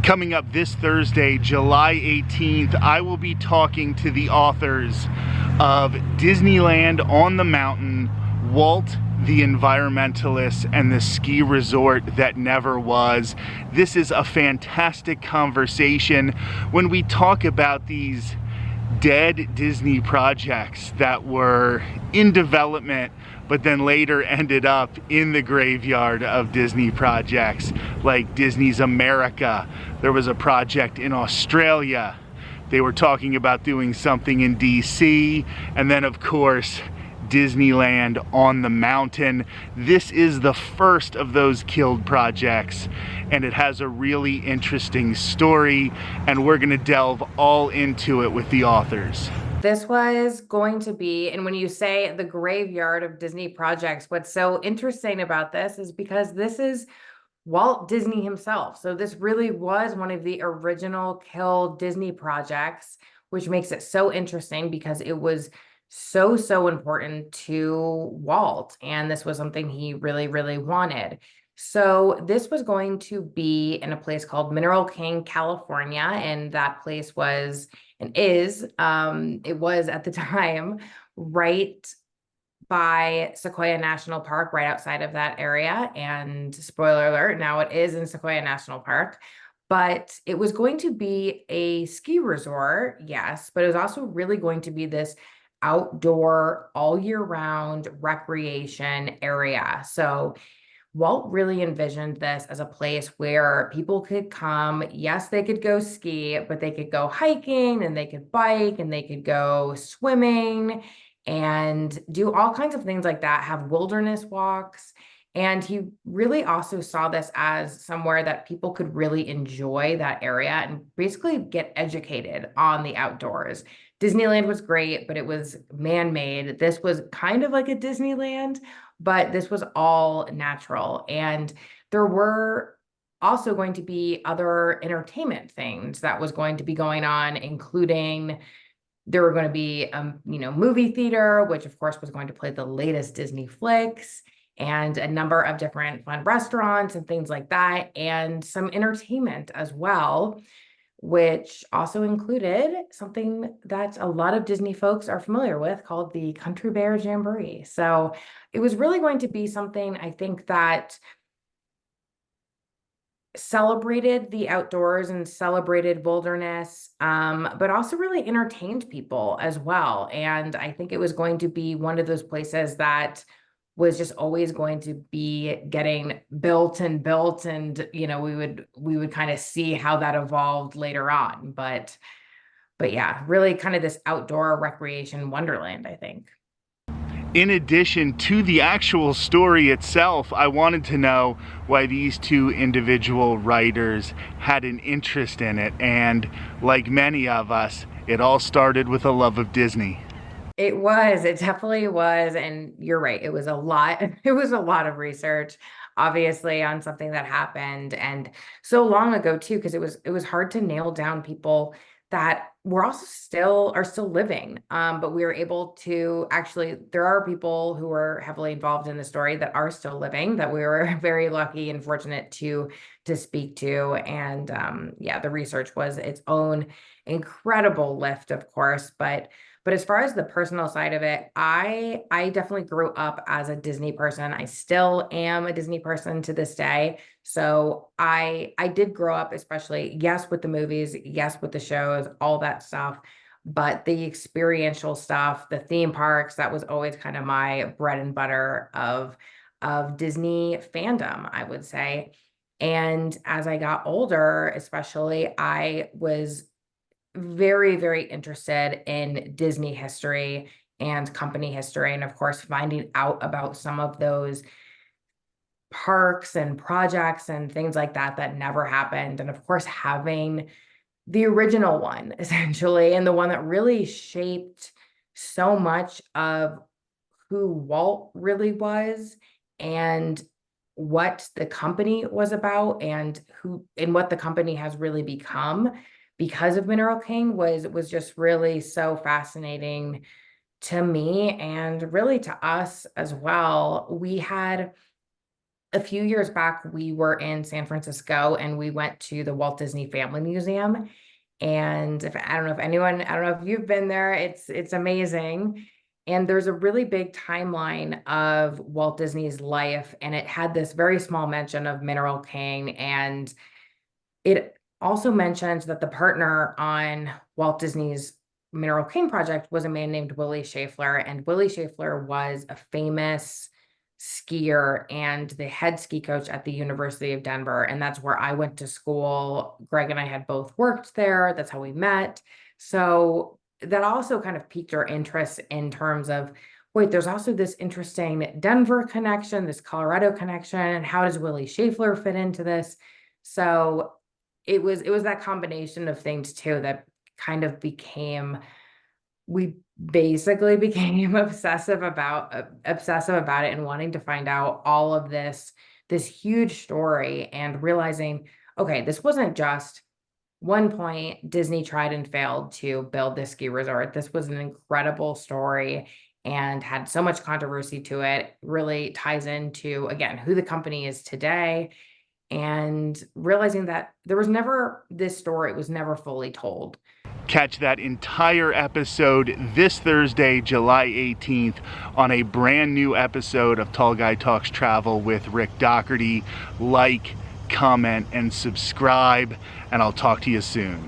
Coming up this Thursday, July 18th, I will be talking to the authors of Disneyland On The Mountain, Walt, the Environmentalists, and the ski resort that never was. This is a fantastic conversation when we talk about these dead Disney projects that were in development but then later ended up in the graveyard of Disney projects, like Disney's America. There was a project in Australia. They were talking about doing something in DC, and then of course Disneyland On The Mountain. This is the first of those killed projects, and it has a really interesting story, and we're gonna delve all into it with the authors. This was going to be, and when you say the graveyard of Disney projects, what's so interesting about this is because this is Walt Disney himself. So this really was one of the original killed Disney projects, which makes it so interesting because it was so important to Walt. And this was something he really wanted. So this was going to be in a place called Mineral King, California. And that place was and is, it was at the time right by Sequoia National Park, right outside of that area. And spoiler alert, now it is in Sequoia National Park. But it was going to be a ski resort, yes, but it was also really going to be this outdoor, all year round recreation area. So Walt really envisioned this as a place where people could come. Yes, they could go ski, but they could go hiking and they could bike and they could go swimming and do all kinds of things like that, have wilderness walks. And he really also saw this as somewhere that people could really enjoy that area and basically get educated on the outdoors. Disneyland was great, but it was man-made. This was kind of like a Disneyland, but this was all natural. And there were also going to be other entertainment things that was going to be going on, including there were going to be movie theater, which of course was going to play the latest Disney flicks, and a number of different fun restaurants and things like that, and some entertainment as well, which also included something that a lot of Disney folks are familiar with called the Country Bear Jamboree. So it was really going to be something, I think, that celebrated the outdoors and celebrated wilderness, but also really entertained people as well. And I think it was going to be one of those places that was just always going to be getting built and we would kind of see how that evolved later on. But yeah, really kind of this outdoor recreation wonderland, I think. In addition to the actual story itself, I wanted to know why these two individual writers had an interest in it. And like many of us, it all started with a love of Disney. It definitely was. And you're right. It was a lot. It was a lot of research, obviously, on something that happened and so long ago too, because it was hard to nail down people that were also still living. But we were able to actually, there are people who were heavily involved in the story that are still living that we were very lucky and fortunate to speak to. And yeah, the research was its own incredible lift, of course, but as far as the personal side of it, I definitely grew up as a Disney person. I still am a Disney person to this day. So I did grow up, especially, yes, with the movies, yes, with the shows, all that stuff. But the experiential stuff, the theme parks, that was always kind of my bread and butter of Disney fandom, I would say. And as I got older, especially, I was very interested in Disney history and company history, and of course finding out about some of those parks and projects and things like that that never happened, and of course having the original one essentially, and the one that really shaped so much of who Walt really was and what the company was about and what the company has really become because of Mineral King was just really so fascinating to me and really to us as well. We had a few years back, we were in San Francisco and we went to the Walt Disney Family Museum. And I don't know if anyone, I don't know if you've been there, it's amazing. And there's a really big timeline of Walt Disney's life, and it had this very small mention of Mineral King. And it also mentions that the partner on Walt Disney's Mineral King project was a man named Willie Schaeffler, and Willie Schaeffler was a famous skier and the head ski coach at the University of Denver. And that's where I went to school. Greg and I had both worked there. That's how we met. So that also kind of piqued our interest in terms of, wait, there's also this interesting Denver connection, this Colorado connection, and how does Willie Schaeffler fit into this? So it was that combination of things too that kind of we basically became obsessive about it and wanting to find out all of this huge story, and realizing, okay, this wasn't just one point Disney tried and failed to build this ski resort. This was an incredible story and had so much controversy to it. Really ties into, again, who the company is today, and realizing that there was never this story, it was never fully told. Catch that entire episode this Thursday, July 18th, on a brand new episode of Tall Guy Talks Travel with Rick Dougherty. Like, comment, and subscribe, and I'll talk to you soon.